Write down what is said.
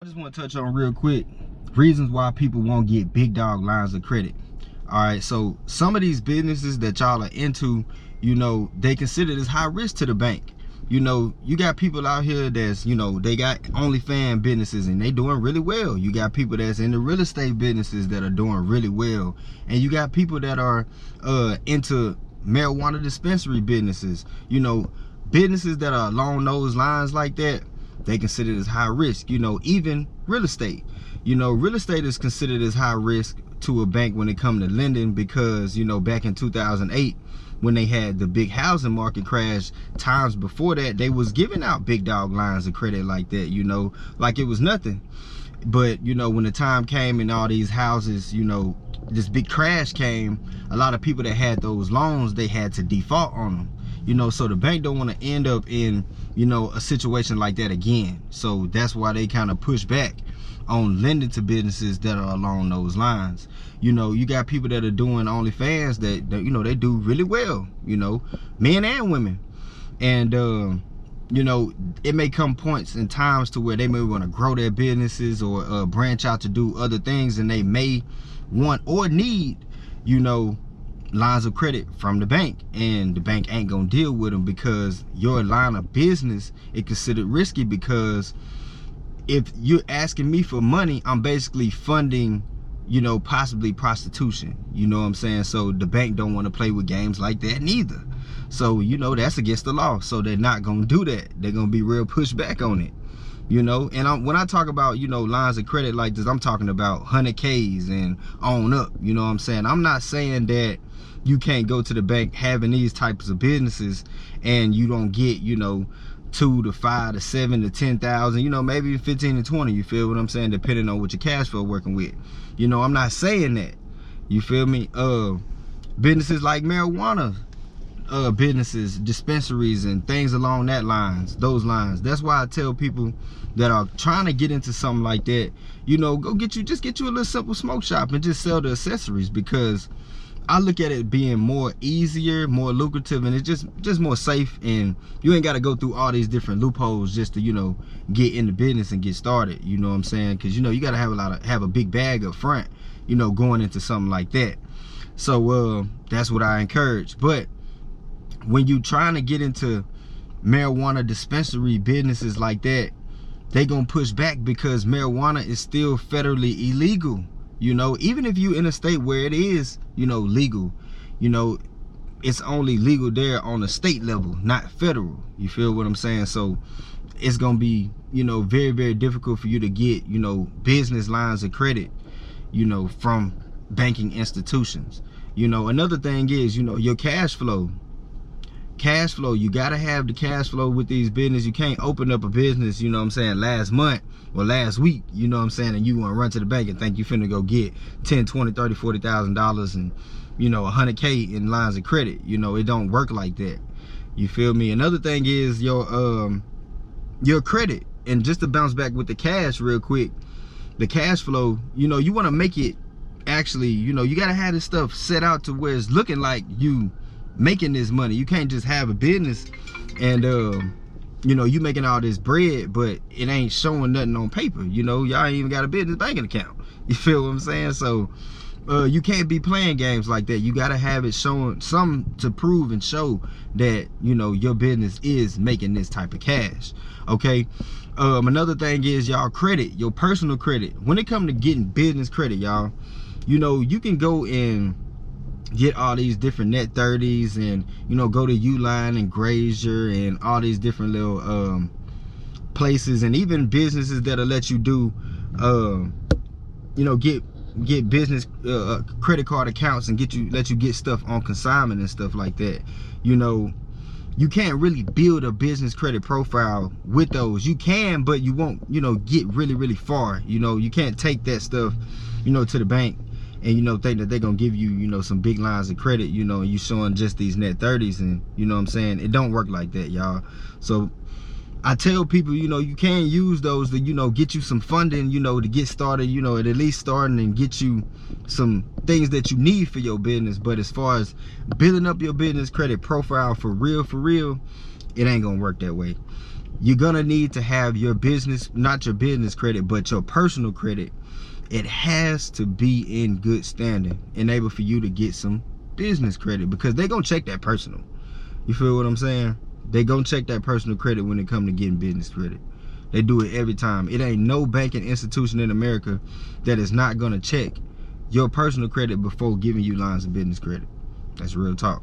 I just want to touch on real quick reasons why people won't get big dog lines of credit. All right, so some of these businesses that y'all are into, they consider this high risk to the bank. You got people out here that's, they got OnlyFans businesses and they doing really well. You got people that's in the real estate businesses that are doing really well. And you got people that are into marijuana dispensary businesses. Businesses that are along those lines like that, they consider it as high risk. Even real estate. Real estate is considered as high risk to a bank when it comes to lending because, back in 2008, when they had the big housing market crash, times before that, they was giving out big dog lines of credit like that, like it was nothing. But, when the time came and all these houses, this big crash came, a lot of people that had those loans, they had to default on them. So the bank don't want to end up in, a situation like that again. So that's why they kind of push back on lending to businesses that are along those lines. You got people that are doing OnlyFans that they do really well, men and women. And, it may come points and times to where they may want to grow their businesses or branch out to do other things, and they may want or need, lines of credit from the bank, and the bank ain't gonna deal with them because your line of business is considered risky. Because if you're asking me for money, I'm basically funding, possibly prostitution. You know what I'm saying? So the bank don't want to play with games like that neither. So that's against the law. So they're not gonna do that. They're gonna be real pushback on it. And when I talk about, lines of credit like this, I'm talking about 100Ks and on up. You know what I'm saying? I'm not saying that you can't go to the bank having these types of businesses and you don't get, 2 to 5 to 7 to 10,000, maybe 15 to 20, you feel what I'm saying, depending on what your cash flow working with. I'm not saying that. You feel me? Businesses like marijuana businesses, dispensaries, and things along those lines. That's why I tell people that are trying to get into something like that, go get you a little simple smoke shop and just sell the accessories, because I look at it being more easier, more lucrative, and it's just more safe, and you ain't got to go through all these different loopholes just to get in the business and get started. You know what I'm saying? Because you got to have a big bag up front, going into something like that. So that's what I encourage. But when you trying to get into marijuana dispensary businesses like that, they gonna push back because marijuana is still federally illegal. Even if you in a state where it is, legal, it's only legal there on a state level, not federal. You feel what I'm saying? So it's gonna be, very, very difficult for you to get, business lines of credit, from banking institutions. Another thing is, your cash flow. You gotta have the cash flow with these business. You can't open up a business, last month or last week, and you want to run to the bank and think you finna go get 10, 20, 30, $40,000 and 100K in lines of credit. It don't work like that. You feel me? Another thing is your credit. And just to bounce back with the cash real quick, the cash flow, you want to make it actually, you gotta have this stuff set out to where it's looking like you making this money. You can't just have a business and you making all this bread, but it ain't showing nothing on paper. Y'all ain't even got a business banking account. You feel what I'm saying? So you can't be playing games like that. You gotta have it showing something to prove and show that your business is making this type of cash. Okay. Another thing is y'all credit, your personal credit. When it comes to getting business credit, y'all, you can go and get all these different net 30s and go to Uline and Grazier and all these different little places, and even businesses that'll let you do get business credit card accounts and let you get stuff on consignment and stuff like that. You can't really build a business credit profile with those. You can, but you won't get really, really far. You can't take that stuff to the bank and think that they're gonna give you some big lines of credit, and you showing just these net 30s, and what I'm saying, it don't work like that, y'all. So I tell people, you can use those to get you some funding, to get started, at least starting and get you some things that you need for your business. But as far as building up your business credit profile for real, it ain't gonna work that way. you're gonna need to have your business, not your business credit, but your personal credit. It has to be in good standing, enable for you to get some business credit, because they gonna check that personal. You feel what I'm saying? They gonna check that personal credit when it come to getting business credit. They do it every time. It ain't no banking institution in America that is not gonna check your personal credit before giving you lines of business credit. That's real talk.